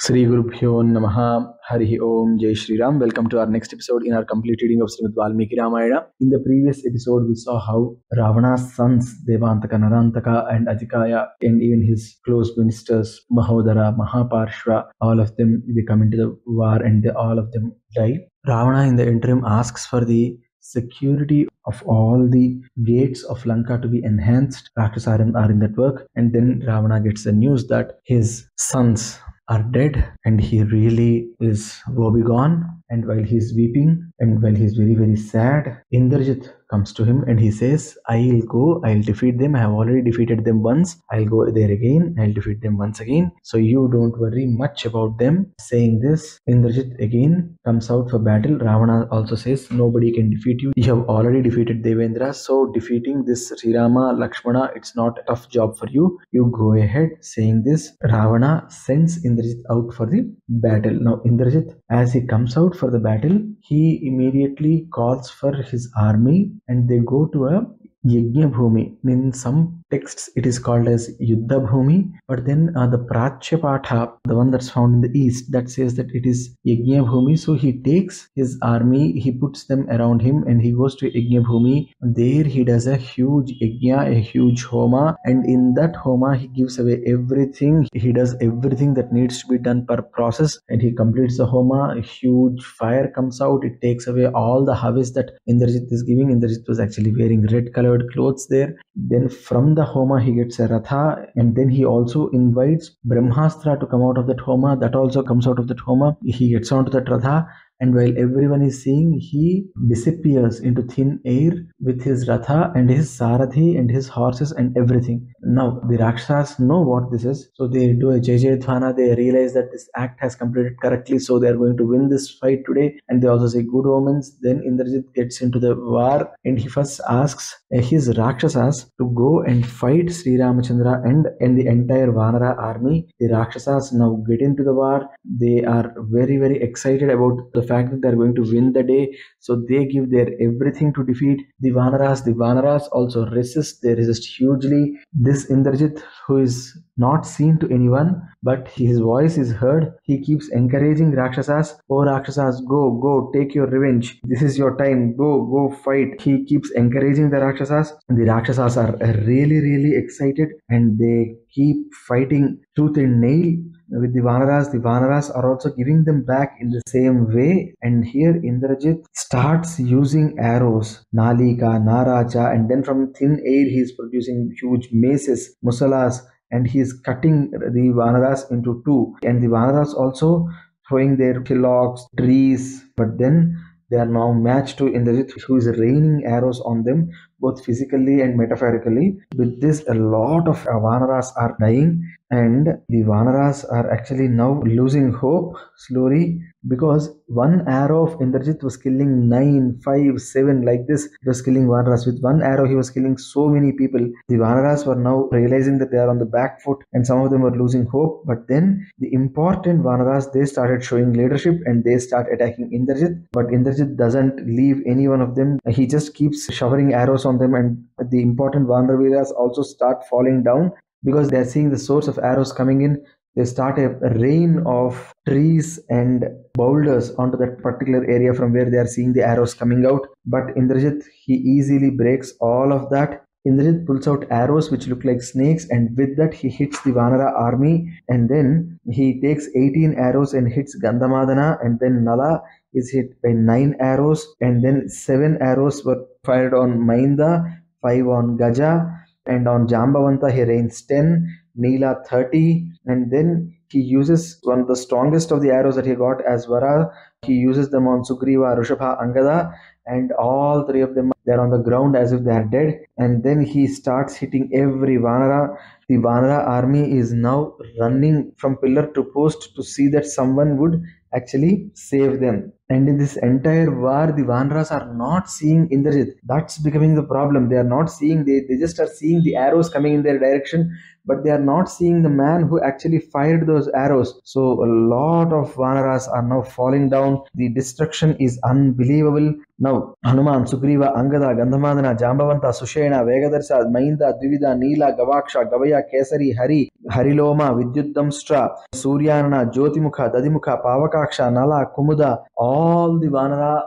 Sri Gurubhyo Namaha Harihi Om Jai Shri Ram. Welcome to our next episode in our complete reading of Srimad Valmiki Ramayana. In the previous episode, we saw how Ravana's sons Devantaka, Narantaka, and Ajikaya, and even his close ministers Mahodara, Mahaparshva, all of them they come into the war and all of them die. Ravana, in the interim, asks for the security of all the gates of Lanka to be enhanced. Rakshasas are in that work, and then Ravana gets the news that his sons are dead and he really is woebegone. And while he's weeping and while he's very, very sad, Indrajit comes to him and he says, I'll go, I'll defeat them. I have already defeated them once. I'll go there again. I'll defeat them once again. So you don't worry much about them. Saying this, Indrajit again comes out for battle. Ravana also says, nobody can defeat you. You have already defeated Devendra. So defeating this SriRama, Lakshmana, it's not a tough job for you. You go ahead. Saying this, Ravana sends Indrajit out for the battle. Now Indrajit, as he comes out for the battle, he immediately calls for his army and they go to a Yajna Bhumi. In some texts it is called as Yuddha Bhumi, but then the Prachya Patha, the one that's found in the east, that says that it is Yajna Bhumi. So he takes his army, he puts them around him and he goes to Yajna Bhumi. There he does a huge yajna, a huge homa, and in that homa he gives away everything. He does everything that needs to be done per process and he completes the homa. A huge fire comes out, it takes away all the harvest that Indrajit is giving. Indrajit was actually wearing red colored clothes there. Then from the homa he gets a ratha, and then he also invites Brahmastra to come out of that homa. That also comes out of that homa. He gets onto that ratha, and while everyone is seeing, he disappears into thin air with his ratha and his sarathi and his horses and everything. Now the Rakshasas know what this is, so they do a Jai Jai Dhwana. They realize that this act has completed correctly, so they are going to win this fight today, and they also say good omens. Then Indrajit gets into the war and he first asks his Rakshasas to go and fight Sri Ramachandra and the entire Vanara army. The Rakshasas now get into the war. They are very, very excited about the fact that they are going to win the day, so they give their everything to defeat the Vanaras. The Vanaras also resist. They resist hugely. This Indrajit, who is not seen to anyone, but his voice is heard, he keeps encouraging Rakshasas. Oh Rakshasas, go, take your revenge. This is your time. Go fight. He keeps encouraging the Rakshasas. The Rakshasas are really, really excited and they keep fighting tooth and nail with the Vanaras. The Vanaras are also giving them back in the same way, and here Indrajit starts using arrows, Nalika, Naracha, and then from thin air he is producing huge maces, musalas, and he is cutting the Vanaras into two. And the Vanaras also throwing their hillocks, trees, but then they are now matched to Indrajit, who is raining arrows on them, both physically and metaphorically. With this, a lot of Vanaras are dying, and the Vanaras are actually now losing hope slowly, because one arrow of Indrajit was killing 9, 5, 7 like this. It was killing Vanaras. With one arrow he was killing so many people. The Vanaras were now realizing that they are on the back foot and some of them were losing hope. But then the important Vanaras, they started showing leadership and they start attacking Indrajit. But Indrajit doesn't leave any one of them. He just keeps showering arrows on them, and the important Vanaraviras also start falling down because they are seeing the source of arrows coming in. They start a rain of trees and boulders onto that particular area from where they are seeing the arrows coming out. But Indrajit, he easily breaks all of that. Indrajit pulls out arrows which look like snakes, and with that he hits the Vanara army, and then he takes 18 arrows and hits Gandhamadana, and then Nala is hit by 9 arrows, and then 7 arrows were fired on Mainda, 5 on Gaja, and on Jambavanta he rains 10, Neela 30, and then he uses one of the strongest of the arrows that he got as Vara. He uses them on Sugriva, Rushabha, Angada, and all 3 of them, they are on the ground as if they are dead. And then he starts hitting every Vanara. The Vanara army is now running from pillar to post to see that someone would actually save them. And in this entire war, the Vanaras are not seeing Indrajit. That's becoming the problem. They are not seeing, they just are seeing the arrows coming in their direction, but they are not seeing the man who actually fired those arrows. So a lot of Vanaras are now falling down. The destruction is unbelievable. Now Hanuman, Sugriva, Angada, Gandhamadana, Jambavanta, Sushena, Vegadarsa, Mainda, Dvivida, Neela, Gavaksha, Gavaya, Kesari, Hari, Hariloma, Vidyutdamstra, Suryanana, Jyotimukha, Dadimukha, Pavakaksha, Nala, Kumuda, all the Vanara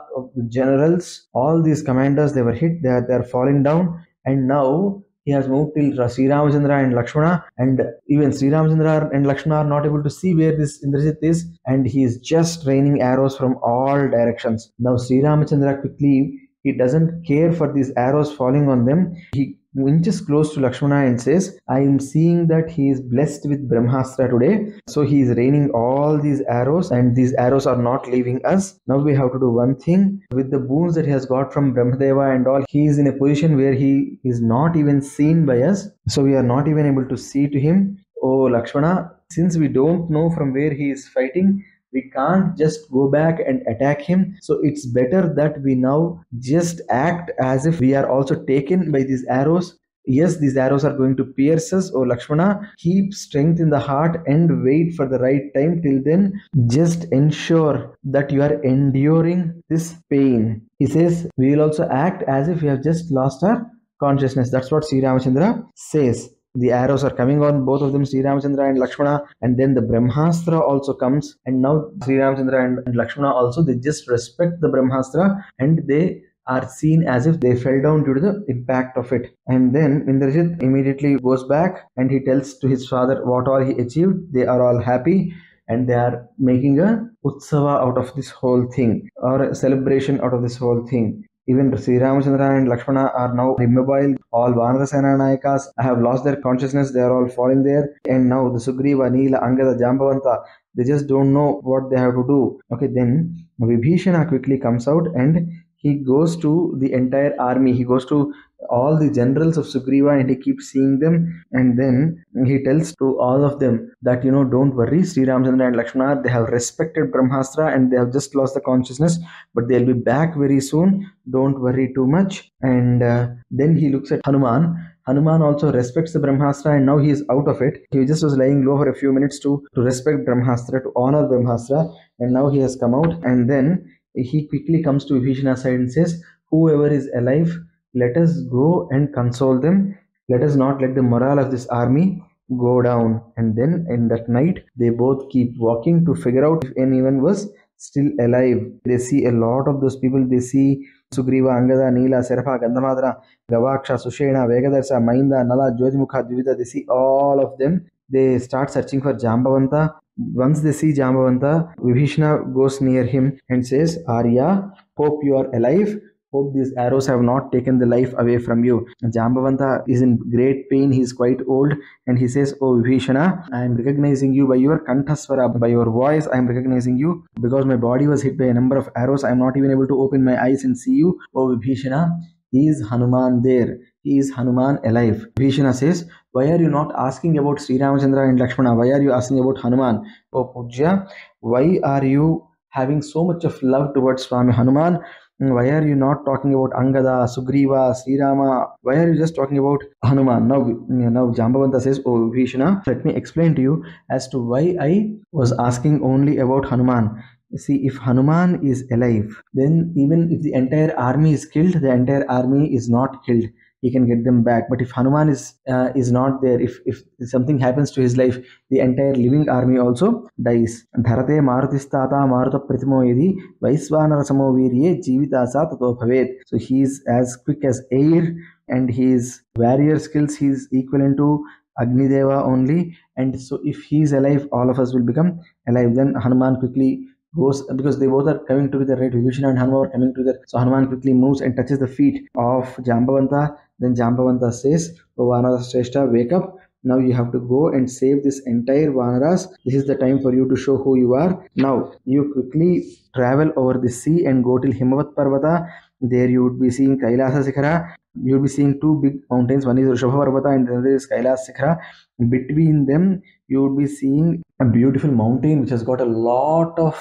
generals, all these commanders, they were hit, they are falling down, and now he has moved till SriRamachandra and Lakshmana, and even SriRamachandra and Lakshmana are not able to see where this Indrajit is, and he is just raining arrows from all directions. Now SriRamachandra quickly, he doesn't care for these arrows falling on them. He inches close to Lakshmana and says, I am seeing that he is blessed with Brahmastra today. So he is raining all these arrows, and these arrows are not leaving us. Now we have to do one thing. With the boons that he has got from Brahmadeva and all, he is in a position where he is not even seen by us. So we are not even able to see to him. Oh Lakshmana, since we don't know from where he is fighting, we can't just go back and attack him. So it's better that we now just act as if we are also taken by these arrows. Yes, these arrows are going to pierce us. Oh Lakshmana, keep strength in the heart and wait for the right time. Till then, just ensure that you are enduring this pain. He says, we will also act as if we have just lost our consciousness. That's what Sri Ramachandra says. The arrows are coming on both of them, Sri Ramachandra and Lakshmana, and then the Brahmastra also comes, and now Sri Ramachandra and Lakshmana also, they just respect the Brahmastra, and they are seen as if they fell down due to the impact of it. And then Indrajit immediately goes back and he tells to his father what all he achieved. They are all happy, and they are making a utsava out of this whole thing, or a celebration out of this whole thing. Even Sri Ramachandra and Lakshmana are now immobile. All Vanarasena Nayakas have lost their consciousness. They are all falling there. And now the Sugriva, Neela, Angada, Jambavanta, they just don't know what they have to do. Okay, then Vibhishana quickly comes out and he goes to the entire army. He goes to all the generals of Sugriva and he keeps seeing them, and then he tells to all of them that, don't worry, Sri Ramachandra and Lakshmana, they have respected Brahmastra and they have just lost the consciousness, but they'll be back very soon. Don't worry too much. And then he looks at Hanuman. Hanuman also respects the Brahmastra, and now he is out of it. He just was lying low for a few minutes to respect Brahmastra, to honor Brahmastra, and now he has come out. And then he quickly comes to Vibhishana's side and says, whoever is alive, let us go and console them. Let us not let the morale of this army go down. And then in that night, they both keep walking to figure out if anyone was still alive. They see a lot of those people. They see Sugriva, Angada, Neela, Serapha, Gandhamadana, Gavaksha, Sushena, Vegadarsa, Mainda, Nala, Jyotimukha, Dvivida. They see all of them. They start searching for Jambavanta. Once they see Jambavanta, Vibhishana goes near him and says, Arya, hope you are alive. Hope these arrows have not taken the life away from you. Jambavanta is in great pain. He is quite old, and he says, Oh Vibhishana, I am recognizing you by your kanthaswara, by your voice. I am recognizing you because my body was hit by a number of arrows. I am not even able to open my eyes and see you. Oh Vibhishana, is Hanuman there? Is Hanuman alive? Vibhishana says, why are you not asking about Sri Ramachandra and Lakshmana? Why are you asking about Hanuman? Oh Pujya, why are you having so much of love towards Swami Hanuman? Why are you not talking about Angada, Sugriva, Srirama? Why are you just talking about Hanuman? Now Jambavanta says, Oh Vibhishana, let me explain to you as to why I was asking only about Hanuman. See, if Hanuman is alive, then even if the entire army is killed, the entire army is not killed. He can get them back. But if Hanuman is not there, if something happens to his life, the entire living army also dies. Dharate marutistata maruta pratimo yadi vaisvanara samo virye jivitasa tato bhavet. So he is as quick as air, and his warrior skills, he is equivalent to Agni Deva only. And so if he is alive, all of us will become alive. Then Hanuman quickly goes, because they both are coming together, right? Vibhishana and Hanuman are coming together. So Hanuman quickly moves and touches the feet of Jambavanta. Then Jambavanta says, Oh Vanaras Shrestha, wake up. Now you have to go and save this entire Vanaras. This is the time for you to show who you are. Now you quickly travel over the sea and go till Himavat Parvata. There you would be seeing Kailasa Sikhara. You will be seeing two big mountains. One is Rishabha Parvata and the other is Kailas Sikhara. Between them, you would be seeing a beautiful mountain which has got a lot of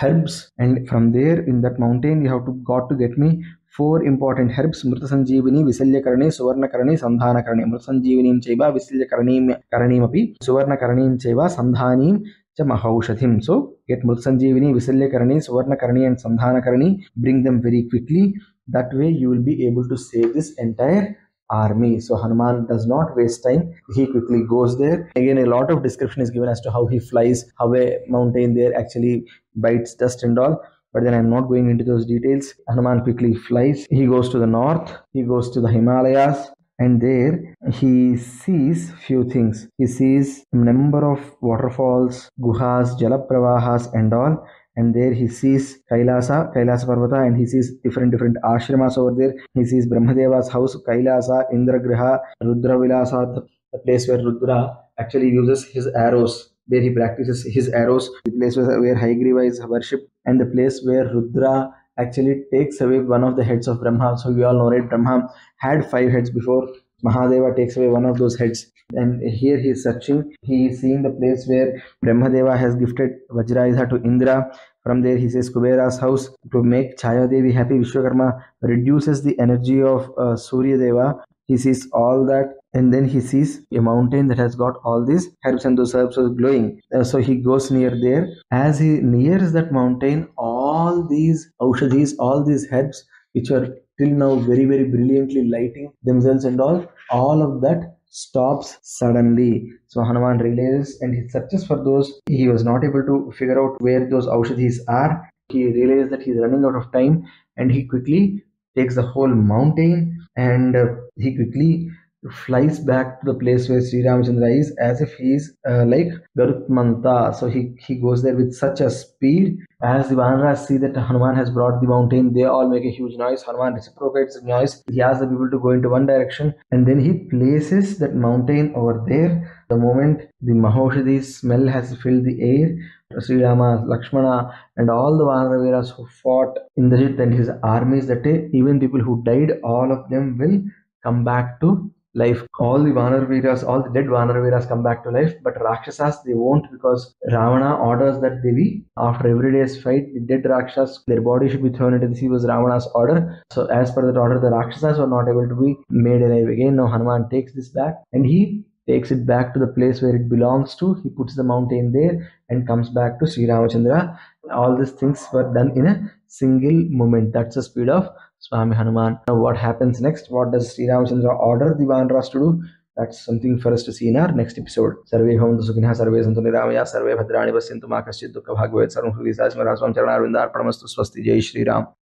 herbs, and from there in that mountain you have got to get me four important herbs: Mrita Sanjivani, Visalya Karani, Suvarna Karani, Sandhana Karani. Mrita Sanjivanim Chaiva, Visalya Karanim api, Suvarna Karanim Chaiva, Sandhanim cha Mahaushadhim. So get Mrita Sanjivani, Visalya Karani, Suvarna Karani and Sandhana Karani. Bring them very quickly. That way you will be able to save this entire army. So Hanuman does not waste time. He quickly goes there. Again, a lot of description is given as to how he flies, how a mountain there actually bites dust and all. But then I'm not going into those details. Hanuman quickly flies. He goes to the north. He goes to the Himalayas. And there he sees few things. He sees a number of waterfalls, guhas, jalapravahas and all. And there he sees Kailasa Parvata, and he sees different ashramas over there. He sees Brahmadeva's house, Kailasa, Indragriha, Rudra Vilasa, the place where Rudra actually uses his arrows, where he practices his arrows, the place where Haigriva is worshipped, and the place where Rudra actually takes away one of the heads of Brahma. So we all know, right? Brahma had 5 heads before. Mahadeva takes away one of those heads. And here he is searching. He is seeing the place where Brahmadeva has gifted Vajrayudha to Indra. From there he says Kubera's house to make Chaya Devi happy. Vishwakarma reduces the energy of Surya Deva. He sees all that, and then he sees a mountain that has got all these herbs, and those herbs are glowing. So he goes near there. As he nears that mountain, all these aushadhis, all these herbs which are till now very brilliantly lighting themselves and all of that stops suddenly. So Hanuman realizes, and he searches for those. He was not able to figure out where those aushadhis are. He realizes that he's running out of time, and he quickly takes the whole mountain, and he quickly flies back to the place where Sri Ramachandra is, as if he is like Garutmanta. So he goes there with such a speed. As the Vanaras see that Hanuman has brought the mountain, they all make a huge noise. Hanuman reciprocates the noise. He asks the people to go into one direction, and then he places that mountain over there. The moment the Mahaushadhi smell has filled the air, SriRama, Lakshmana, and all the Vanaras who fought Indrajit and his armies that day, even people who died, all of them will come back to life. All the Vanarveeras, all the dead Vanarveeras come back to life, but Rakshasas, they won't, because Ravana orders that Devi, after every day's fight, the dead Rakshasas, their body should be thrown into the sea, was Ravana's order. So as per that order, the Rakshasas were not able to be made alive again. Now Hanuman takes this back, and he takes it back to the place where it belongs to. He puts the mountain there and comes back to Sri Ramachandra. All these things were done in a single moment. That's the speed of Swami Hanuman. Now what happens next? What does Sri Ramachandra order the Vanaras to do? That's something for us to see in our next episode. Sarve bhavantu sukhiनः sarve santu niramaya sarve bhadraणि पश्यन्तु मा कश्चित् दुःखभाग् भवेत् सर्वं हृदि सास्मरास्वां चरणारविन्दार्पणमस्तु स्वस्ति. जय श्री राम.